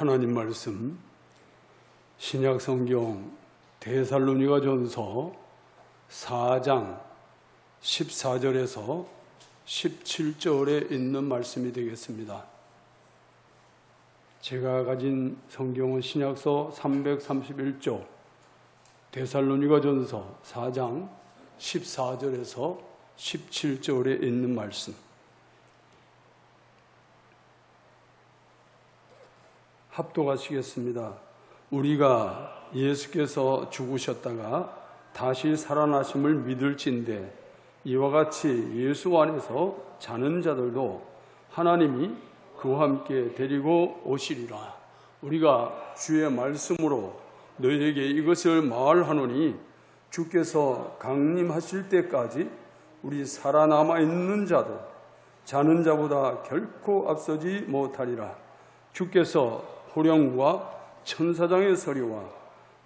하나님 말씀 신약 성경 데살로니가전서 4장 14절에서 17절에 있는 말씀이 되겠습니다. 제가 가진 성경은 신약서 331조 데살로니가전서 4장 14절에서 17절에 있는 말씀. 합독하시겠습니다. 우리가 예수께서 죽으셨다가 다시 살아나심을 믿을진대 이와 같이 예수 안에서 자는 자들도 하나님이 그와 함께 데리고 오시리라. 우리가 주의 말씀으로 너희에게 이것을 말하노니 주께서 강림하실 때까지 우리 살아남아 있는 자도 자는 자보다 결코 앞서지 못하리라. 주께서 호령과 천사장의 소리와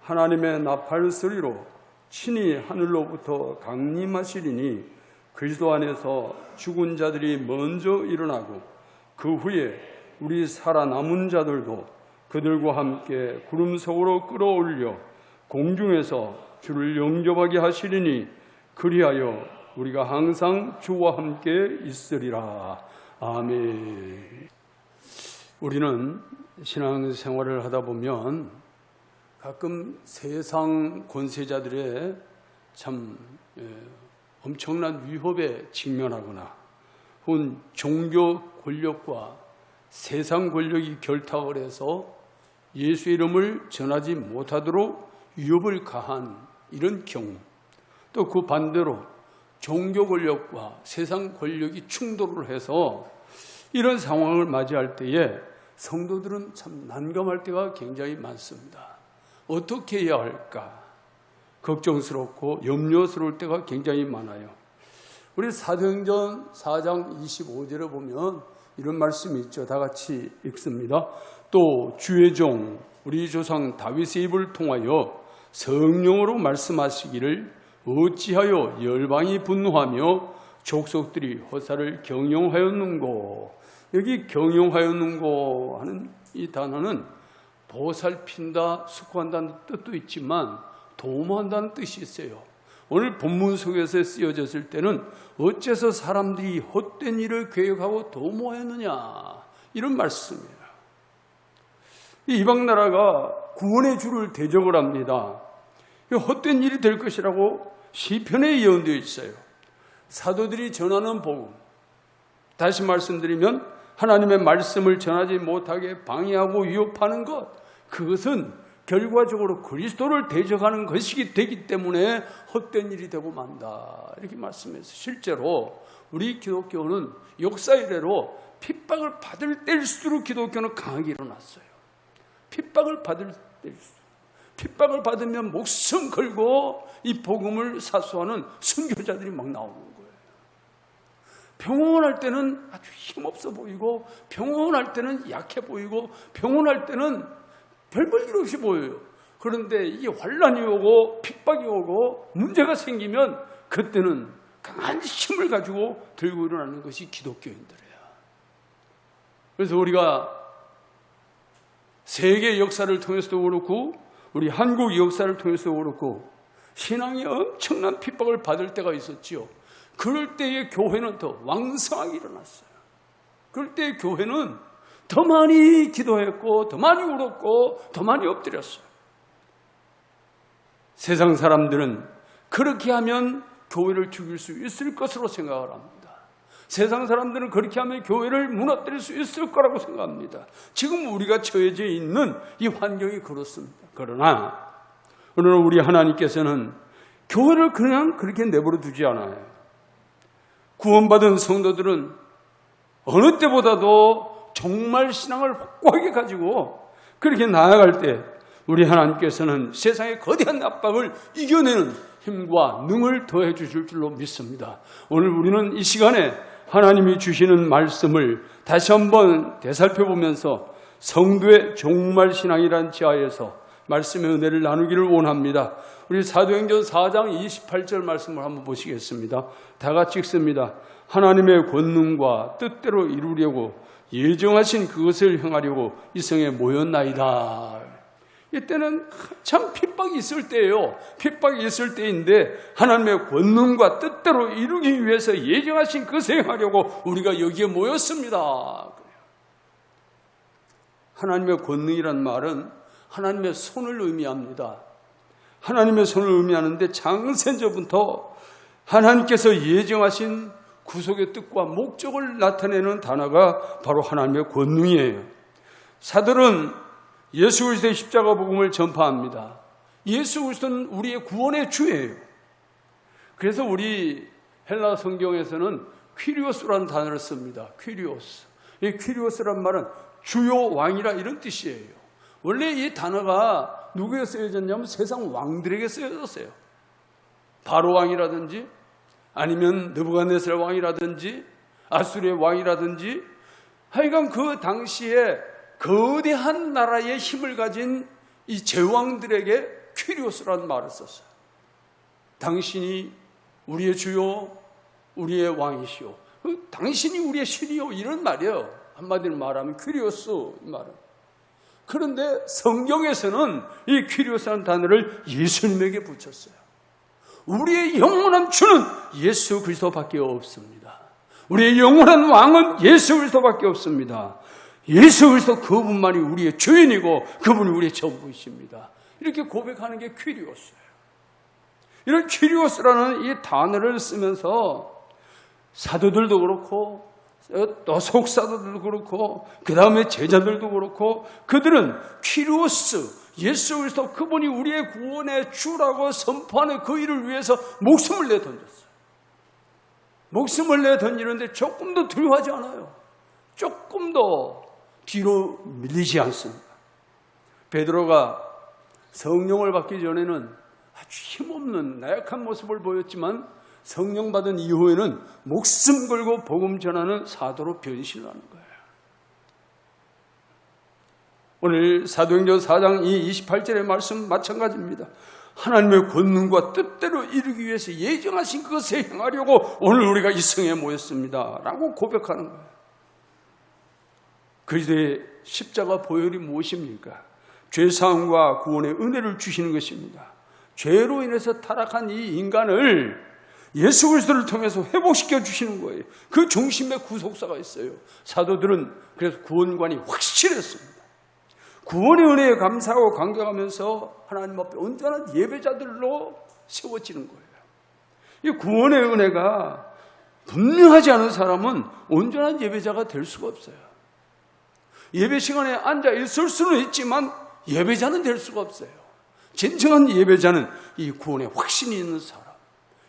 하나님의 나팔 소리로 친히 하늘로부터 강림하시리니 그리스도 안에서 죽은 자들이 먼저 일어나고 그 후에 우리 살아남은 자들도 그들과 함께 구름 속으로 끌어올려 공중에서 주를 영접하게 하시리니 그리하여 우리가 항상 주와 함께 있으리라. 아멘. 우리는 신앙생활을 하다 보면 가끔 세상 권세자들의 참 엄청난 위협에 직면하거나 혹은 종교 권력과 세상 권력이 결탁을 해서 예수 이름을 전하지 못하도록 위협을 가한 이런 경우, 또 그 반대로 종교 권력과 세상 권력이 충돌을 해서 이런 상황을 맞이할 때에 성도들은 참 난감할 때가 굉장히 많습니다. 어떻게 해야 할까? 걱정스럽고 염려스러울 때가 굉장히 많아요. 우리 사도행전 4장 25절에 보면 이런 말씀이 있죠. 다 같이 읽습니다. 또 주의 종 우리 조상 다윗의 입을 통하여 성령으로 말씀하시기를 어찌하여 열방이 분노하며 족속들이 허사를 경영하였는고. 여기 경영하였는고 하는 이 단어는 보살핀다, 숙고한다는 뜻도 있지만 도모한다는 뜻이 있어요. 오늘 본문 속에서 쓰여졌을 때는 어째서 사람들이 헛된 일을 계획하고 도모하였느냐 이런 말씀이에요. 이방 나라가 구원의 주를 대적을 합니다. 헛된 일이 될 것이라고 시편에 예언되어 있어요. 사도들이 전하는 복음, 다시 말씀드리면 하나님의 말씀을 전하지 못하게 방해하고 위협하는 것, 그것은 결과적으로 그리스도를 대적하는 것이기 되기 때문에 헛된 일이 되고 만다 이렇게 말씀해서 실제로 우리 기독교는 역사 이래로 핍박을 받을 때일수록 기독교는 강하게 일어났어요. 핍박을 받을 때일수록. 핍박을 받으면 목숨 걸고 이 복음을 사수하는 선교자들이 막 나오는 거예요. 평온할 때는 아주 힘없어 보이고 평온할 때는 약해 보이고 평온할 때는 별 볼 일 없이 보여요. 그런데 이게 환란이 오고 핍박이 오고 문제가 생기면 그때는 강한 힘을 가지고 들고 일어나는 것이 기독교인들이에요. 그래서 우리가 세계 역사를 통해서도 그렇고 우리 한국 역사를 통해서도 그렇고 신앙이 엄청난 핍박을 받을 때가 있었지요. 그럴 때의 교회는 더 왕성하게 일어났어요. 그럴 때의 교회는 더 많이 기도했고 더 많이 울었고 더 많이 엎드렸어요. 세상 사람들은 그렇게 하면 교회를 죽일 수 있을 것으로 생각을 합니다. 세상 사람들은 그렇게 하면 교회를 무너뜨릴 수 있을 거라고 생각합니다. 지금 우리가 처해져 있는 이 환경이 그렇습니다. 그러나 오늘 우리 하나님께서는 교회를 그냥 그렇게 내버려 두지 않아요. 구원받은 성도들은 어느 때보다도 정말 신앙을 확고하게 가지고 그렇게 나아갈 때 우리 하나님께서는 세상의 거대한 압박을 이겨내는 힘과 능을 더해 주실 줄로 믿습니다. 오늘 우리는 이 시간에 하나님이 주시는 말씀을 다시 한번 되살펴보면서 성도의 종말 신앙이란 지하에서 말씀의 은혜를 나누기를 원합니다. 우리 사도행전 4장 28절 말씀을 한번 보시겠습니다. 다 같이 읽습니다. 하나님의 권능과 뜻대로 이루려고 예정하신 그것을 행하려고 이 성에 모였나이다. 이때는 참 핍박이 있을 때예요. 핍박이 있을 때인데 하나님의 권능과 뜻대로 이루기 위해서 예정하신 그것을 행하려고 우리가 여기에 모였습니다. 하나님의 권능이란 말은 하나님의 손을 의미합니다. 하나님의 손을 의미하는데 창세전부터 하나님께서 예정하신 구속의 뜻과 목적을 나타내는 단어가 바로 하나님의 권능이에요. 사도는 예수 그리스도의 십자가 복음을 전파합니다. 예수 그리스도는 우리의 구원의 주예요. 그래서 우리 헬라 성경에서는 퀴리오스라는 단어를 씁니다. 퀴리오스. 이 퀴리오스란 말은 주요 왕이라 이런 뜻이에요. 원래 이 단어가 누구에게 쓰여졌냐면 세상 왕들에게 쓰여졌어요. 바로 왕이라든지 아니면 느부갓네살 왕이라든지 아수르의 왕이라든지 하여간 그 당시에 거대한 나라의 힘을 가진 이 제왕들에게 퀴리오스라는 말을 썼어요. 당신이 우리의 주요, 우리의 왕이시오. 당신이 우리의 신이요. 이런 말이에요. 한마디로 말하면 퀴리오스 이 말은. 그런데 성경에서는 이 퀴리오스라는 단어를 예수님에게 붙였어요. 우리의 영원한 주는 예수 그리스도밖에 없습니다. 우리의 영원한 왕은 예수 그리스도밖에 없습니다. 예수 그리스도 그분만이 우리의 주인이고 그분이 우리의 전부이십니다. 이렇게 고백하는 게 퀴리오스예요. 이런 퀴리오스라는 이 단어를 쓰면서 사도들도 그렇고 또 속사도들도 그렇고 그 다음에 제자들도 그렇고 그들은 퀴리오스 예수 그리스도 그분이 우리의 구원의 주라고 선포하는 그 일을 위해서 목숨을 내던졌어요. 목숨을 내던지는데 조금도 두려워하지 않아요. 조금도 뒤로 밀리지 않습니다. 베드로가 성령을 받기 전에는 아주 힘없는 나약한 모습을 보였지만 성령 받은 이후에는 목숨 걸고 복음 전하는 사도로 변신을 하는 거예요. 오늘 사도행전 4장 28절의 말씀 마찬가지입니다. 하나님의 권능과 뜻대로 이루기 위해서 예정하신 그것에 행하려고 오늘 우리가 이 성에 모였습니다. 라고 고백하는 거예요. 그리스도의 십자가 보혈이 무엇입니까? 죄사함과 구원의 은혜를 주시는 것입니다. 죄로 인해서 타락한 이 인간을 예수 그리스도를 통해서 회복시켜 주시는 거예요. 그 중심에 구속사가 있어요. 사도들은 그래서 구원관이 확실했습니다. 구원의 은혜에 감사하고 감격하면서 하나님 앞에 온전한 예배자들로 세워지는 거예요. 이 구원의 은혜가 분명하지 않은 사람은 온전한 예배자가 될 수가 없어요. 예배 시간에 앉아 있을 수는 있지만 예배자는 될 수가 없어요. 진정한 예배자는 이 구원의 확신이 있는 사람,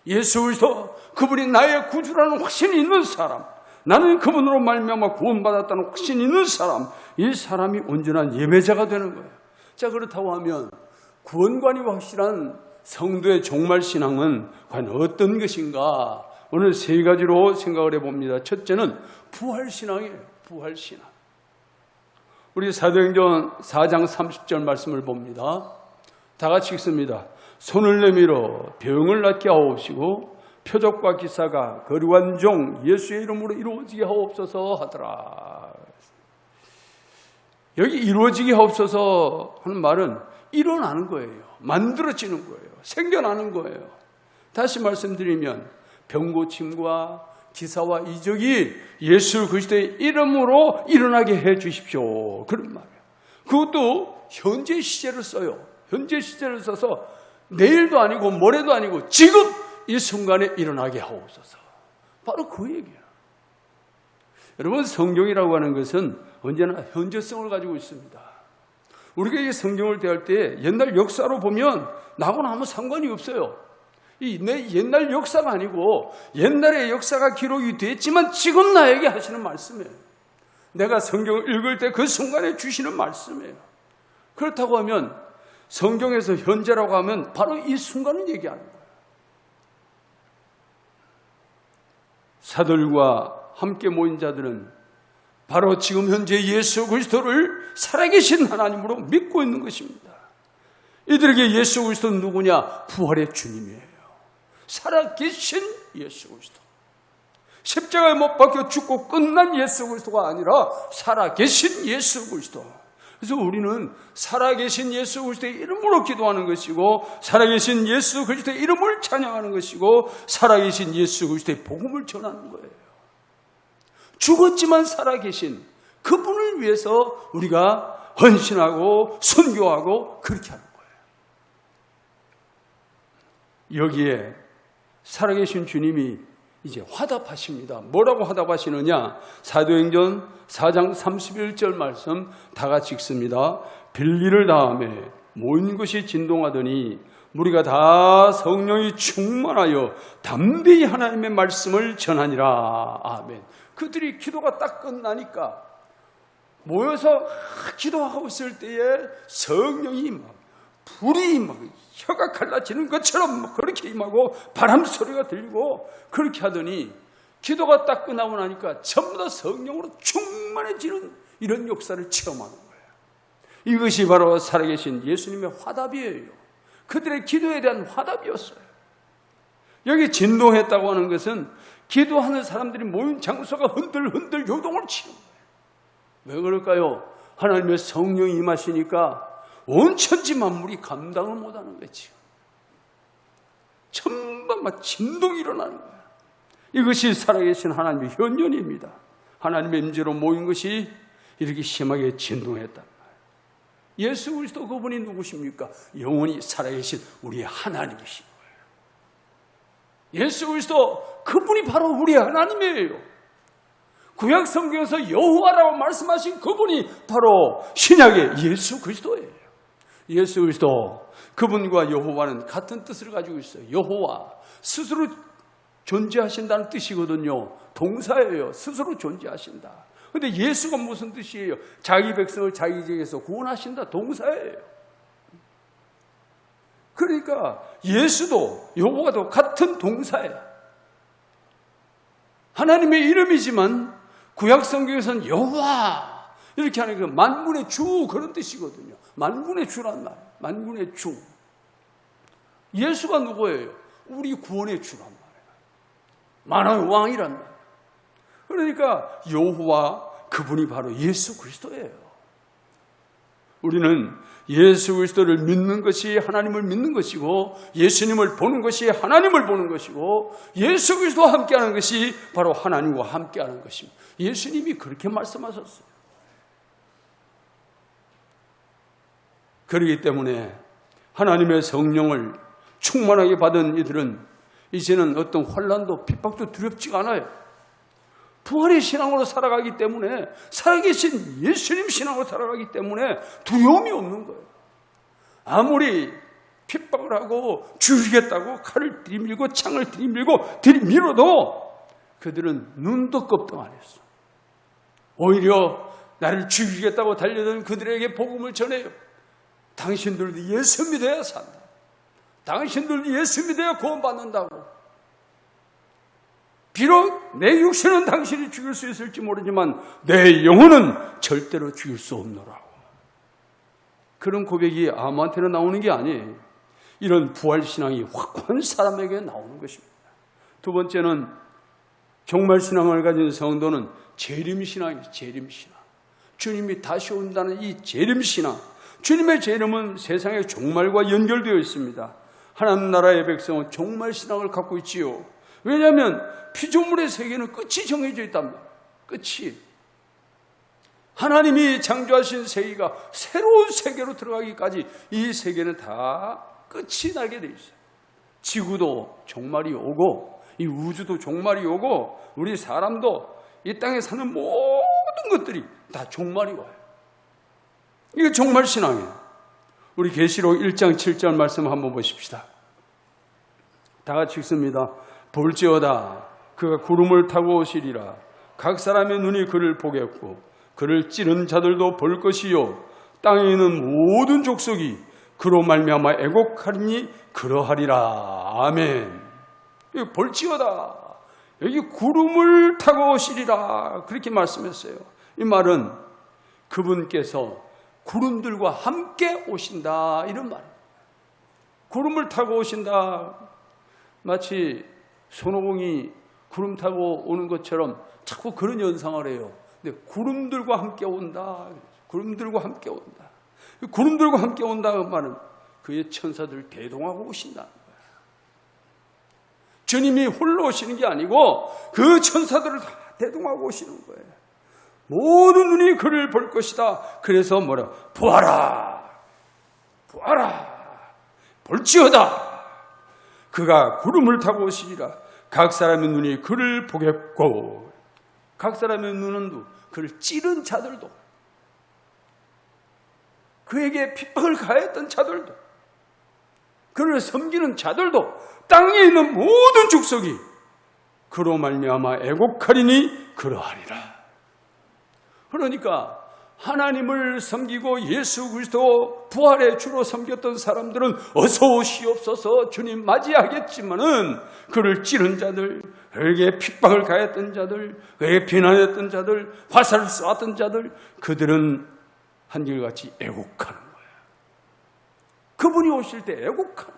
예수 그리스도 그분이 나의 구주라는 확신이 있는 사람, 나는 그분으로 말미암아 구원받았다는 확신이 있는 사람, 이 사람이 온전한 예배자가 되는 거예요. 자, 그렇다고 하면 구원관이 확실한 성도의 종말신앙은 과연 어떤 것인가? 오늘 세 가지로 생각을 해봅니다. 첫째는 부활신앙이에요. 부활신앙. 우리 사도행전 4장 30절 말씀을 봅니다. 다 같이 읽습니다. 손을 내밀어 병을 낫게 하옵시고 표적과 기사가 거룩한 종 예수의 이름으로 이루어지게 하옵소서 하더라. 여기 이루어지게 하옵소서 하는 말은 일어나는 거예요. 만들어지는 거예요. 생겨나는 거예요. 다시 말씀드리면 병고침과 기사와 이적이 예수 그리스도의 이름으로 일어나게 해 주십시오. 그런 말이에요. 그것도 현재 시제를 써요. 현재 시제를 써서 내일도 아니고 모레도 아니고 지금 이 순간에 일어나게 하옵소서. 바로 그 얘기예요. 여러분, 성경이라고 하는 것은 언제나 현재성을 가지고 있습니다. 우리가 이 성경을 대할 때 옛날 역사로 보면 나하고는 아무 상관이 없어요. 내 옛날 역사가 아니고 옛날의 역사가 기록이 됐지만 지금 나에게 하시는 말씀이에요. 내가 성경을 읽을 때 그 순간에 주시는 말씀이에요. 그렇다고 하면 성경에서 현재라고 하면 바로 이 순간을 얘기하는 거예요. 사도들과 함께 모인 자들은 바로 지금 현재 예수 그리스도를 살아계신 하나님으로 믿고 있는 것입니다. 이들에게 예수 그리스도는 누구냐? 부활의 주님이에요. 살아계신 예수 그리스도. 십자가에 못 박혀 죽고 끝난 예수 그리스도가 아니라 살아계신 예수 그리스도. 그래서 우리는 살아계신 예수 그리스도의 이름으로 기도하는 것이고, 살아계신 예수 그리스도의 이름을 찬양하는 것이고, 살아계신 예수 그리스도의 복음을 전하는 거예요. 죽었지만 살아계신 그분을 위해서 우리가 헌신하고 순교하고 그렇게 하는 거예요. 여기에 살아계신 주님이 이제 화답하십니다. 뭐라고 화답하시느냐? 사도행전 4장 31절 말씀 다 같이 읽습니다. 빌리를 다음에 모인 것이 진동하더니 무리가 다 성령이 충만하여 담대히 하나님의 말씀을 전하니라. 아멘. 그들이 기도가 딱 끝나니까 모여서 기도하고 있을 때에 성령이 막 불이 막 혀가 갈라지는 것처럼 막 그렇게 임하고 바람 소리가 들리고 그렇게 하더니 기도가 딱 끝나고 나니까 전부 다 성령으로 충만해지는 이런 역사를 체험하는 거예요. 이것이 바로 살아계신 예수님의 화답이에요. 그들의 기도에 대한 화답이었어요. 여기 진동했다고 하는 것은 기도하는 사람들이 모인 장소가 흔들흔들 요동을 치는 거예요. 왜 그럴까요? 하나님의 성령이 임하시니까 온 천지 만물이 감당을 못하는 거지. 전부 막 진동이 일어나는 거야. 이것이 살아계신 하나님의 현현입니다. 하나님의 임재로 모인 것이 이렇게 심하게 진동했단 말이에요. 예수 그리스도 그분이 누구십니까? 영원히 살아계신 우리의 하나님이신 거예요. 예수 그리스도 그분이 바로 우리의 하나님이에요. 구약 성경에서 여호와라고 말씀하신 그분이 바로 신약의 예수 그리스도예요. 예수 그리스도 그분과 여호와는 같은 뜻을 가지고 있어요. 여호와 스스로 존재하신다는 뜻이거든요. 동사예요. 스스로 존재하신다. 그런데 예수가 무슨 뜻이에요? 자기 백성을 자기 지역에서 구원하신다. 동사예요. 그러니까 예수도 여호와도 같은 동사예요. 하나님의 이름이지만 구약 성경에서는 여호와 이렇게 하는 그 만군의 주 그런 뜻이거든요. 만군의 주란 말, 만군의 주. 예수가 누구예요? 우리 구원의 주란 말이에요. 만왕의 왕이란 말이에요. 그러니까 여호와 그분이 바로 예수 그리스도예요. 우리는 예수 그리스도를 믿는 것이 하나님을 믿는 것이고, 예수님을 보는 것이 하나님을 보는 것이고, 예수 그리스도와 함께하는 것이 바로 하나님과 함께하는 것입니다. 예수님이 그렇게 말씀하셨어요. 그렇기 때문에 하나님의 성령을 충만하게 받은 이들은 이제는 어떤 혼란도 핍박도 두렵지가 않아요. 부활의 신앙으로 살아가기 때문에, 살아계신 예수님 신앙으로 살아가기 때문에 두려움이 없는 거예요. 아무리 핍박을 하고 죽이겠다고 칼을 들이밀고 창을 들이밀고 들이밀어도 그들은 눈도 껍동 안 했어. 오히려 나를 죽이겠다고 달려든 그들에게 복음을 전해요. 당신들도 예수 믿어야 산다. 당신들도 예수 믿어야 구원받는다고. 비록 내 육신은 당신이 죽일 수 있을지 모르지만 내 영혼은 절대로 죽일 수 없노라고. 그런 고백이 아무한테나 나오는 게 아니에요. 이런 부활신앙이 확고한 사람에게 나오는 것입니다. 두 번째는 종말신앙을 가진 성도는 재림신앙이에요. 재림신앙. 주님이 다시 온다는 이 재림신앙. 주님의 재림은 세상의 종말과 연결되어 있습니다. 하나님 나라의 백성은 종말신앙을 갖고 있지요. 왜냐하면 피조물의 세계는 끝이 정해져 있단 말이에요. 끝이. 하나님이 창조하신 세계가 새로운 세계로 들어가기까지 이 세계는 다 끝이 나게 돼 있어요. 지구도 종말이 오고, 이 우주도 종말이 오고, 우리 사람도 이 땅에 사는 모든 것들이 다 종말이 와요. 이게 종말신앙이에요. 우리 계시록 1장 7절 말씀 한번 보십시다. 다 같이 읽습니다. 볼지어다 그가 구름을 타고 오시리라. 각 사람의 눈이 그를 보겠고 그를 찌른 자들도 볼 것이요 땅에 있는 모든 족속이 그로 말미암아 애곡하리니 그러하리라. 아멘. 여기 볼지어다, 여기 구름을 타고 오시리라 그렇게 말씀했어요. 이 말은 그분께서 구름들과 함께 오신다 이런 말이에요. 구름을 타고 오신다. 마치 손오공이 구름 타고 오는 것처럼 자꾸 그런 연상을 해요. 근데 구름들과 함께 온다. 구름들과 함께 온다. 구름들과 함께 온다는 말은 그의 천사들 대동하고 오신다는 거예요. 주님이 홀로 오시는 게 아니고 그 천사들을 다 대동하고 오시는 거예요. 모든 눈이 그를 볼 것이다. 그래서 뭐라? 보아라! 보아라! 볼지어다! 그가 구름을 타고 오시리라. 각 사람의 눈이 그를 보겠고, 각 사람의 눈은 그를 찌른 자들도, 그에게 핍박을 가했던 자들도, 그를 섬기는 자들도, 땅에 있는 모든 족속이 그로 말미암아 애곡하리니 그러하리라. 그러니까 하나님을 섬기고 예수 그리스도 부활의 주로 섬겼던 사람들은 어서 오시옵소서 주님 맞이하겠지만은 그를 찌른 자들, 그에게 핍박을 가했던 자들, 그에게 비난했던 자들, 화살을 쏘았던 자들, 그들은 한결같이 애곡하는 거예요. 그분이 오실 때 애곡하는 거예요.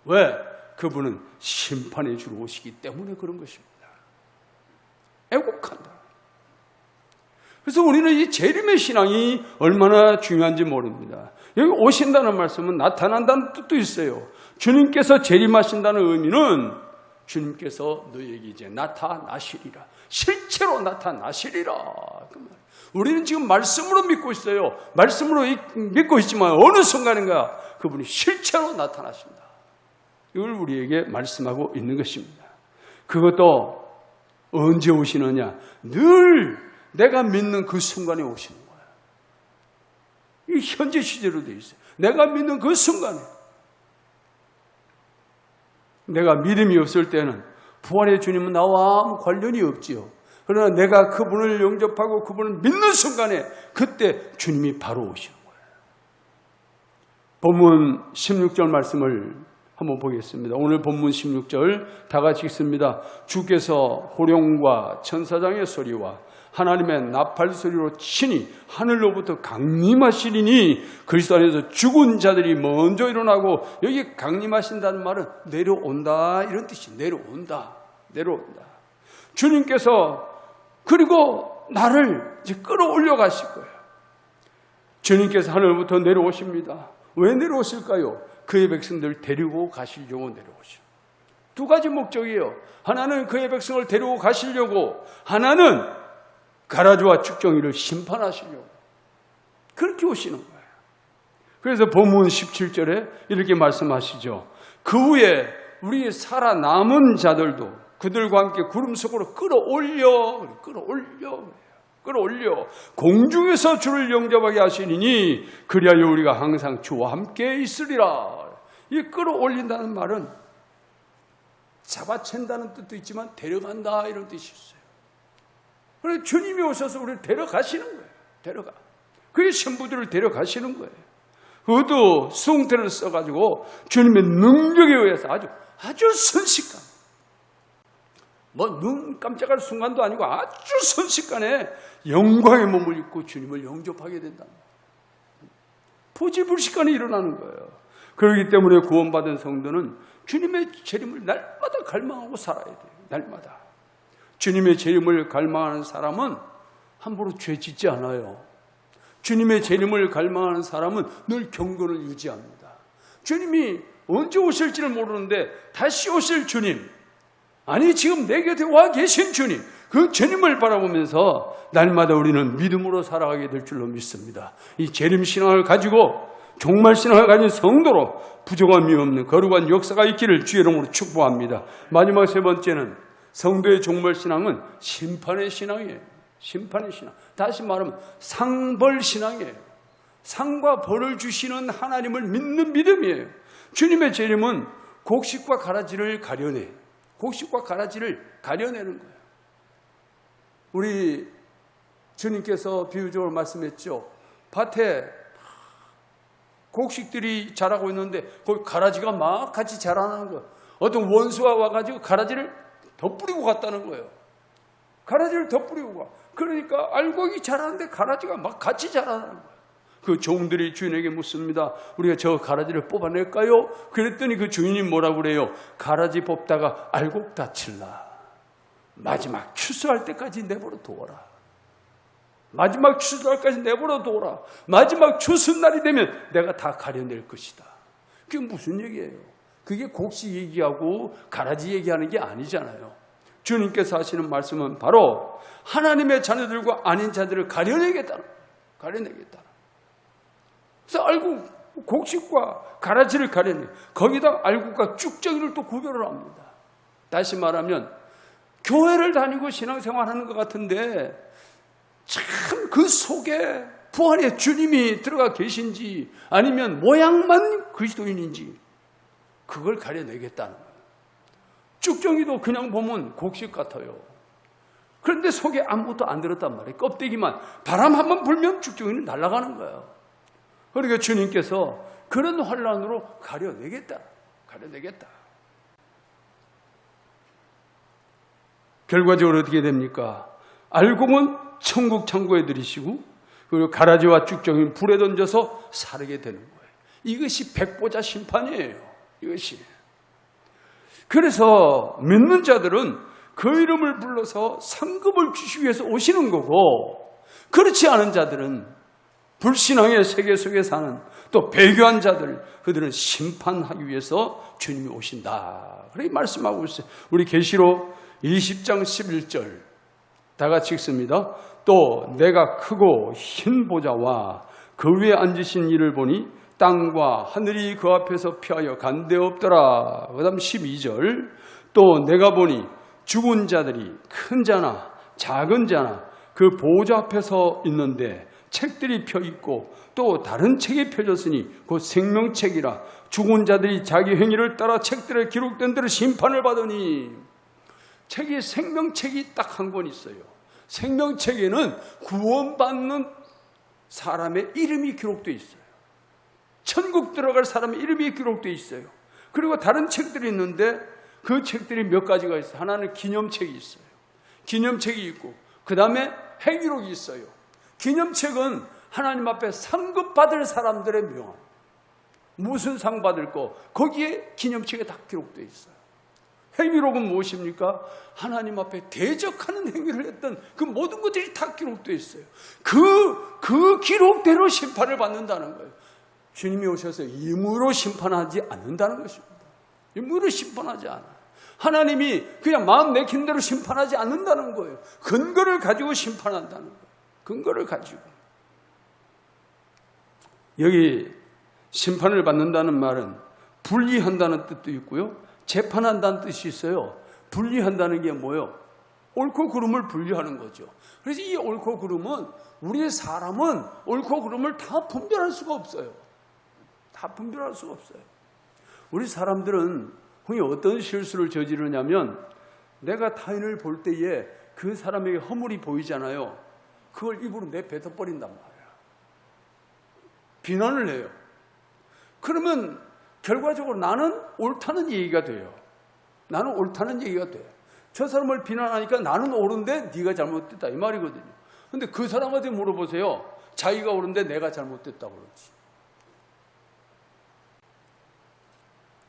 왜? 그분은 심판의 주로 오시기 때문에 그런 것입니다. 애곡한다. 그래서 우리는 이 재림의 신앙이 얼마나 중요한지 모릅니다. 여기 오신다는 말씀은 나타난다는 뜻도 있어요. 주님께서 재림하신다는 의미는 주님께서 너희에게 이제 나타나시리라. 실제로 나타나시리라. 그 말. 우리는 지금 말씀으로 믿고 있어요. 말씀으로 믿고 있지만 어느 순간인가 그분이 실제로 나타나신다. 이걸 우리에게 말씀하고 있는 것입니다. 그것도 언제 오시느냐? 늘 내가 믿는 그 순간에 오시는 거예요. 이 현재 시제로 되어 있어요. 내가 믿는 그 순간에. 내가 믿음이 없을 때는 부활의 주님은 나와 아무 관련이 없지요. 그러나 내가 그분을 영접하고 그분을 믿는 순간에 그때 주님이 바로 오시는 거예요. 본문 16절 말씀을 한번 보겠습니다. 오늘 본문 16절 다 같이 읽습니다. 주께서 호령과 천사장의 소리와 하나님의 나팔 소리로 친히 하늘로부터 강림하시리니 그리스도 안에서 죽은 자들이 먼저 일어나고, 여기 강림하신다는 말은 내려온다 이런 뜻이, 내려온다. 주님께서 그리고 나를 이제 끌어올려 가실 거예요. 주님께서 하늘부터 내려오십니다. 왜 내려오실까요? 그의 백성들 데리고 가시려고 내려오시오. 두 가지 목적이에요. 하나는 그의 백성을 데리고 가시려고, 하나는 가라지와 축정이를 심판하시려고. 그렇게 오시는 거예요. 그래서 본문 17절에 이렇게 말씀하시죠. 그 후에 우리 살아남은 자들도 그들과 함께 구름 속으로 끌어올려 공중에서 주를 영접하게 하시니 그리하여 우리가 항상 주와 함께 있으리라. 이 끌어올린다는 말은 잡아챈다는 뜻도 있지만 데려간다 이런 뜻이 있어요. 그래서 주님이 오셔서 우리를 데려가시는 거예요. 그의 신부들을 데려가시는 거예요. 그것도 수동태를 써가지고 주님의 능력에 의해서 아주 순식간, 눈 깜짝할 순간도 아니고 아주 순식간에 영광의 몸을 입고 주님을 영접하게 된다. 포지불식간에 일어나는 거예요. 그렇기 때문에 구원받은 성도는 주님의 재림을 날마다 갈망하고 살아야 돼요. 날마다. 주님의 재림을 갈망하는 사람은 함부로 죄 짓지 않아요. 주님의 재림을 갈망하는 사람은 늘 경건을 유지합니다. 주님이 언제 오실지를 모르는데 다시 오실 주님, 아니 지금 내 곁에 와 계신 주님, 그 주님을 바라보면서 날마다 우리는 믿음으로 살아가게 될 줄로 믿습니다. 이 재림신앙을 가지고, 종말신앙을 가진 성도로 부족함이 없는 거룩한 역사가 있기를 주의 이름으로 축복합니다. 마지막 세 번째는 성도의 종말신앙은 심판의 신앙이에요. 심판의 신앙. 다시 말하면 상벌신앙이에요. 상과 벌을 주시는 하나님을 믿는 믿음이에요. 주님의 재림은 곡식과 가라지를 가려내. 곡식과 가라지를 가려내는 거예요. 우리 주님께서 비유적으로 말씀했죠. 밭에 곡식들이 자라고 있는데 거기 가라지가 막 같이 자라나는 거예요. 어떤 원수가 와가지고 가라지를 더 뿌리고 갔다는 거예요. 가라지를 더 뿌리고 가. 그러니까 알곡이 자라는데 가라지가 막 같이 자라나는 거예요. 그 종들이 주인에게 묻습니다. 우리가 저 가라지를 뽑아낼까요? 그랬더니 그 주인이 뭐라고 그래요? 가라지 뽑다가 알곡 다칠라. 마지막 추수할 때까지 내버려 두어라. 마지막 추수날까지 내버려 두어라. 마지막 추수날이 되면 내가 다 가려낼 것이다. 그게 무슨 얘기예요? 그게 곡식 얘기하고 가라지 얘기하는 게 아니잖아요. 주님께서 하시는 말씀은 바로 하나님의 자녀들과 아닌 자들을 가려내겠다. 그래서 알고 곡식과 가라지를 가려내. 거기다 알고과 쭉정이를 또 구별을 합니다. 다시 말하면 교회를 다니고 신앙생활하는 것 같은데 참 그 속에 부활의 주님이 들어가 계신지 아니면 모양만 그리스도인인지 그걸 가려내겠다는 거예요. 쭉정이도 그냥 보면 곡식 같아요. 그런데 속에 아무것도 안 들었단 말이에요. 껍데기만. 바람 한번 불면 쭉정이는 날아가는 거예요. 그러니까 주님께서 그런 환란으로 가려내겠다. 결과적으로 어떻게 됩니까? 알고 보면 천국 창고에 들이시고 그리고 가라지와 쭉정이를 불에 던져서 사르게 되는 거예요. 이것이 백보자 심판이에요. 이것이. 그래서 믿는 자들은 그 이름을 불러서 상급을 주시기 위해서 오시는 거고, 그렇지 않은 자들은 불신앙의 세계 속에 사는 또 배교한 자들, 그들은 심판하기 위해서 주님이 오신다. 그렇게 말씀하고 있어요. 우리 계시록 20장 11절 다 같이 읽습니다. 또 내가 크고 흰 보좌와 그 위에 앉으신 이를 보니 땅과 하늘이 그 앞에서 피하여 간데 없더라. 그 다음 12절 또 내가 보니 죽은 자들이 큰 자나 작은 자나 그 보좌 앞에 서 있는데 책들이 펴있고 또 다른 책이 펴졌으니 곧 생명책이라. 죽은 자들이 자기 행위를 따라 책들에 기록된 대로 심판을 받으니. 책이 생명책이 딱 한 권 있어요. 생명책에는 구원받는 사람의 이름이 기록되어 있어요. 천국 들어갈 사람의 이름이 기록되어 있어요. 그리고 다른 책들이 있는데 그 책들이 몇 가지가 있어요. 하나는 기념책이 있어요. 기념책이 있고 그 다음에 행위록이 있어요. 기념책은 하나님 앞에 상급 받을 사람들의 명함, 무슨 상 받을 거, 거기에 기념책에 다 기록되어 있어요. 행위록은 무엇입니까? 하나님 앞에 대적하는 행위를 했던 그 모든 것들이 다 기록되어 있어요. 그 기록대로 심판을 받는다는 거예요. 주님이 오셔서 임의로 심판하지 않는다는 것입니다. 임의로 심판하지 않아요. 하나님이 그냥 마음 내키는 대로 심판하지 않는다는 거예요. 근거를 가지고 심판한다는 거예요. 근거를 가지고. 여기 심판을 받는다는 말은 분리한다는 뜻도 있고요. 재판한다는 뜻이 있어요. 분리한다는 게 뭐예요? 옳고 그름을 분리하는 거죠. 그래서 이 옳고 그름은 우리 사람은 옳고 그름을 다 분별할 수가 없어요. 다 분별할 수가 없어요. 우리 사람들은 흔히 어떤 실수를 저지르냐면 내가 타인을 볼 때에 그 사람에게 허물이 보이잖아요. 그걸 입으로 내뱉어버린단 말이야. 비난을 해요. 그러면 결과적으로 나는 옳다는 얘기가 돼요. 나는 옳다는 얘기가 돼. 저 사람을 비난하니까 나는 옳은데 네가 잘못됐다 이 말이거든요. 근데 그 사람한테 물어보세요. 자기가 옳은데 내가 잘못됐다고 그러지.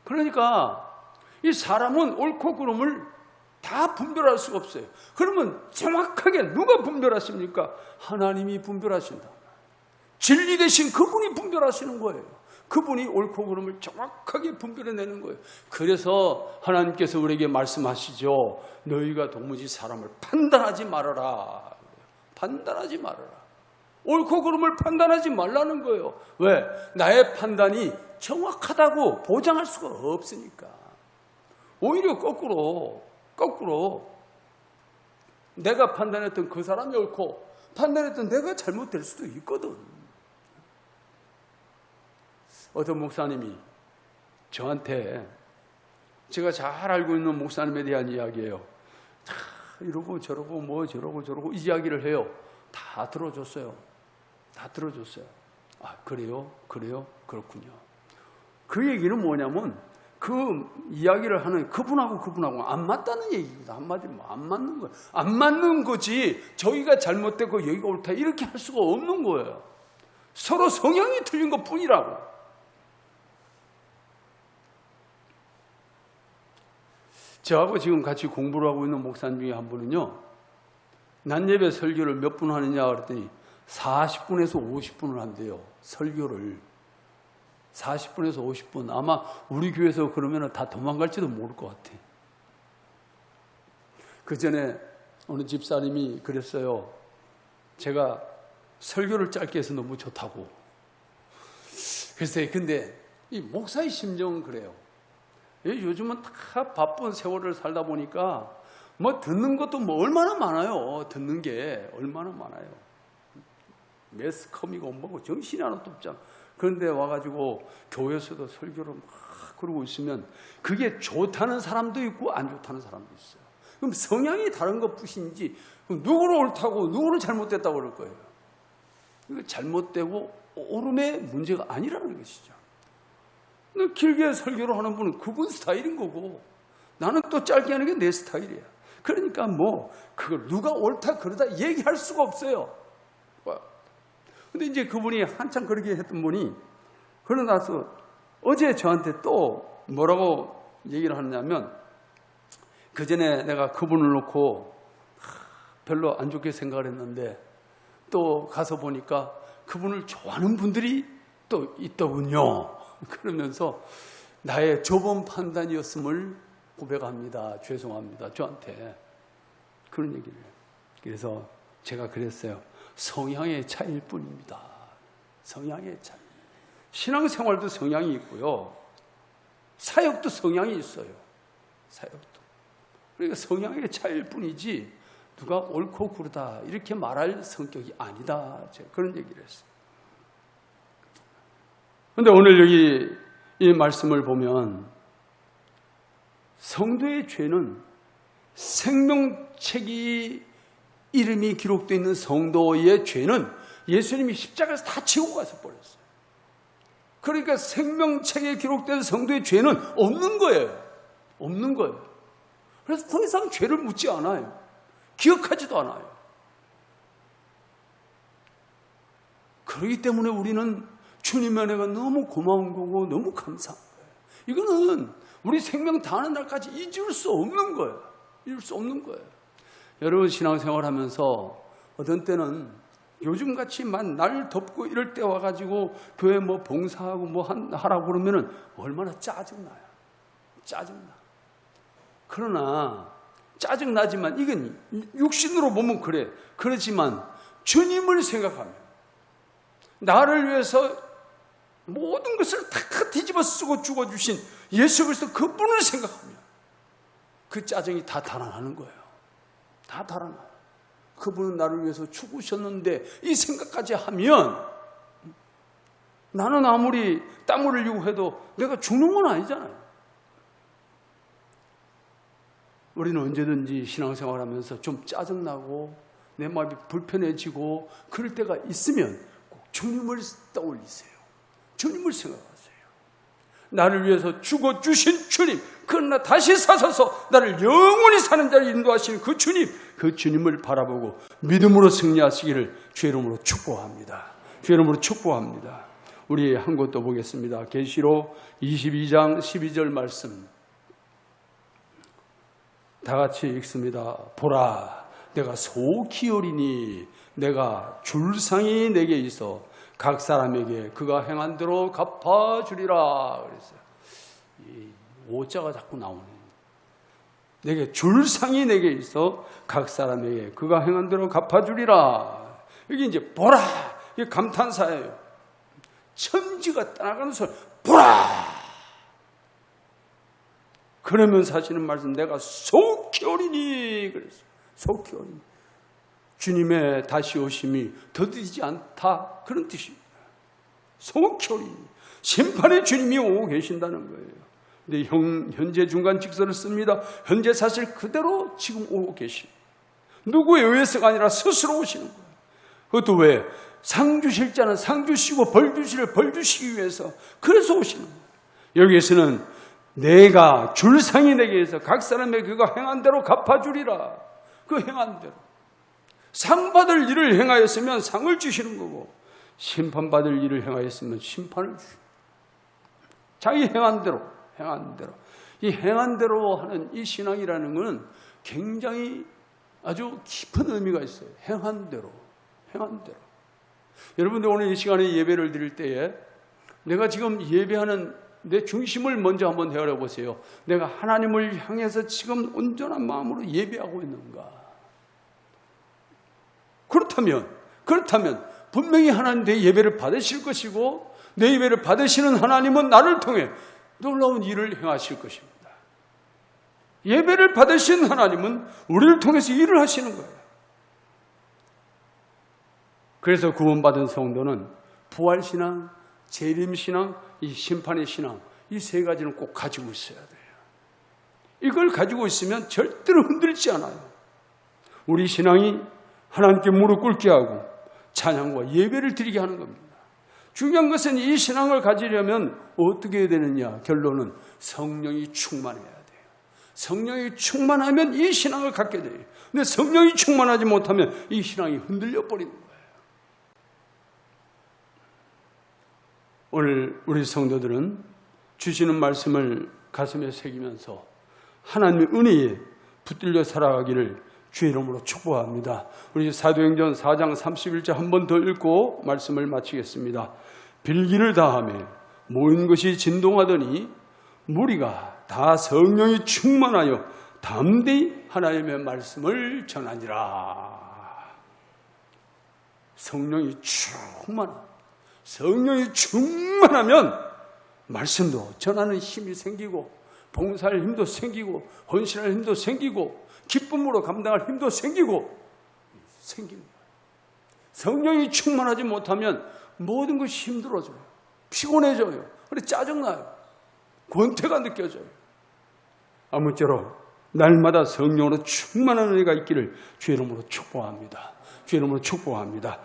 그러니까 이 사람은 옳고 그름을 다 분별할 수가 없어요. 그러면 정확하게 누가 분별하십니까? 하나님이 분별하신다. 진리 대신 그분이 분별하시는 거예요. 그분이 옳고 그름을 정확하게 분별해내는 거예요. 그래서 하나님께서 우리에게 말씀하시죠. 너희가 도무지 사람을 판단하지 말아라. 판단하지 말아라. 옳고 그름을 판단하지 말라는 거예요. 왜? 나의 판단이 정확하다고 보장할 수가 없으니까. 오히려 거꾸로 내가 판단했던 그 사람이 옳고 판단했던 내가 잘못될 수도 있거든. 어떤 목사님이 저한테, 제가 잘 알고 있는 목사님에 대한 이야기예요. 다 이러고 저러고 뭐 저러고 이 이야기를 해요. 다 들어줬어요. 아, 그래요? 그렇군요. 그 얘기는 뭐냐면 그 이야기를 하는 그분하고 안 맞다는 얘기입니다. 한마디로 안 맞는 거예요. 안 맞는 거지 저희가 잘못되고 여기가 옳다 이렇게 할 수가 없는 거예요. 서로 성향이 틀린 것 뿐이라고. 저하고 지금 같이 공부를 하고 있는 목사님 중에 한 분은요, 낮예배 설교를 몇 분 하느냐 그랬더니 40분에서 50분을 한대요. 설교를 40분에서 50분. 아마 우리 교회에서 그러면 다 도망갈지도 모를 것 같아. 그 전에 어느 집사님이 그랬어요. 제가 설교를 짧게 해서 너무 좋다고. 글쎄, 근데 이 목사의 심정은 그래요. 요즘은 다 바쁜 세월을 살다 보니까 뭐 듣는 것도 뭐 얼마나 많아요. 듣는 게 얼마나 많아요. 매스컴이고 뭐고 정신이 하나도 없잖아. 그런데 와가지고 교회에서도 설교를 막 그러고 있으면 그게 좋다는 사람도 있고 안 좋다는 사람도 있어요. 그럼 성향이 다른 것 뿐이지 누구는 옳다고 누구는 잘못됐다고 그럴 거예요. 이거 잘못되고 옳음의 문제가 아니라는 것이죠. 길게 설교를 하는 분은 그분 스타일인 거고 나는 또 짧게 하는 게 내 스타일이야. 그러니까 뭐 그걸 누가 옳다 그러다 얘기할 수가 없어요. 근데 이제 그분이 한참 그렇게 했던 분이 그러고 나서 어제 저한테 또 뭐라고 얘기를 하느냐면 그 전에 내가 그분을 놓고 별로 안 좋게 생각을 했는데 또 가서 보니까 그분을 좋아하는 분들이 또 있더군요. 그러면서 나의 좁은 판단이었음을 고백합니다. 죄송합니다. 저한테 그런 얘기를. 그래서 제가 그랬어요. 성향의 차이일 뿐입니다. 성향의 차이. 신앙생활도 성향이 있고요. 사역도 성향이 있어요. 사역도. 그러니까 성향의 차이일 뿐이지 누가 옳고 그르다 이렇게 말할 성격이 아니다. 제가 그런 얘기를 했어요. 그런데 오늘 여기 이 말씀을 보면 성도의 죄는 생명책이 이름이 기록되어 있는 성도의 죄는 예수님이 십자가에서 다 지고 가서 버렸어요. 그러니까 생명책에 기록된 성도의 죄는 없는 거예요. 없는 거예요. 그래서 더 이상 죄를 묻지 않아요. 기억하지도 않아요. 그렇기 때문에 우리는 주님의 은혜가 너무 고마운 거고 너무 감사한 거예요. 이거는 우리 생명 다하는 날까지 잊을 수 없는 거예요. 잊을 수 없는 거예요. 여러분 신앙생활 하면서 어떤 때는 요즘같이 만 날 덥고 이럴 때 와가지고 교회 뭐 봉사하고 뭐 하라고 그러면은 얼마나 짜증나요. 짜증나. 그러나 짜증나지만 이건 육신으로 보면 그래. 그렇지만 주님을 생각하면 나를 위해서 모든 것을 다 뒤집어 쓰고 죽어주신 예수 그리스도 그분을 생각하면 그 짜증이 다 달아나는 거예요. 다 달아나요. 그분은 나를 위해서 죽으셨는데 이 생각까지 하면 나는 아무리 땀 흘리고 해도 내가 죽는 건 아니잖아요. 우리는 언제든지 신앙생활하면서 좀 짜증나고 내 마음이 불편해지고 그럴 때가 있으면 꼭 주님을 떠올리세요. 주님을 생각하세요. 나를 위해서 죽어주신 주님, 그러나 다시 사셔서 나를 영원히 사는 자를 인도하시는 그 주님, 그 주님을 바라보고 믿음으로 승리하시기를 주의 이름으로 축복합니다. 주의 이름으로 축복합니다. 우리 한 곳 더 보겠습니다. 계시록 22장 12절 말씀 다 같이 읽습니다. 보라, 내가 소키오리니 내가 줄상이 내게 있어 각 사람에게 그가 행한 대로 갚아주리라. 그랬어요. 이 오자가 자꾸 나오네. 내게 줄상이 내게 있어 각 사람에게 그가 행한 대로 갚아주리라. 여기 이제 보라, 이게 감탄사예요. 천지가 떠나가는 소리. 보라. 그러면서 하시는 말씀, 내가 속히 오리니. 그랬어요. 속히 오리니. 주님의 다시 오심이 더디지 않다, 그런 뜻입니다. 속히 오리니. 심판의 주님이 오고 계신다는 거예요. 근데 현재 중간 직서를 씁니다. 현재 사실 그대로 지금 오고 계십니다. 누구의 의해서가 아니라 스스로 오시는 거예요. 그것도 왜? 상 주실 자는 상 주시고 벌 주시를 벌 주시기 위해서, 그래서 오시는 거예요. 여기에서는 내가 줄상이 내게 있어 각 사람의 그가 행한 대로 갚아주리라. 그 행한 대로. 상 받을 일을 행하였으면 상을 주시는 거고, 심판받을 일을 행하였으면 심판을 주시는 거예요. 자기 행한 대로, 행한 대로. 이 행한 대로 하는 이 신앙이라는 것은 굉장히 아주 깊은 의미가 있어요. 행한 대로. 여러분들 오늘 이 시간에 예배를 드릴 때에 내가 지금 예배하는 내 중심을 먼저 한번 헤아려 보세요. 내가 하나님을 향해서 지금 온전한 마음으로 예배하고 있는가? 그렇다면 분명히 하나님 내 예배를 받으실 것이고 내 예배를 받으시는 하나님은 나를 통해 놀라운 일을 행하실 것입니다. 예배를 받으신 하나님은 우리를 통해서 일을 하시는 거예요. 그래서 구원받은 성도는 부활신앙, 재림신앙, 이 심판의 신앙, 이 세 가지는 꼭 가지고 있어야 돼요. 이걸 가지고 있으면 절대로 흔들지 않아요. 우리 신앙이 하나님께 무릎 꿇게 하고 찬양과 예배를 드리게 하는 겁니다. 중요한 것은 이 신앙을 가지려면 어떻게 해야 되느냐? 결론은 성령이 충만해야 돼요. 성령이 충만하면 이 신앙을 갖게 돼요. 근데 성령이 충만하지 못하면 이 신앙이 흔들려 버리는 거예요. 오늘 우리 성도들은 주시는 말씀을 가슴에 새기면서 하나님의 은혜에 붙들려 살아가기를 주의 이름으로 축복합니다. 우리 사도행전 4장 31절 한 번 더 읽고 말씀을 마치겠습니다. 빌기를 다하며 모인 것이 진동하더니 무리가 다 성령이 충만하여 담대히 하나님의 말씀을 전하니라. 성령이 충만하면 말씀도 전하는 힘이 생기고 봉사할 힘도 생기고 헌신할 힘도 생기고 기쁨으로 감당할 힘도 생깁니다. 성령이 충만하지 못하면 모든 것이 힘들어져요. 피곤해져요. 그래 짜증나요. 권태가 느껴져요. 아무쪼록 날마다 성령으로 충만한 은혜가 있기를 주의 이름으로 축복합니다. 주의 이름으로 축복합니다.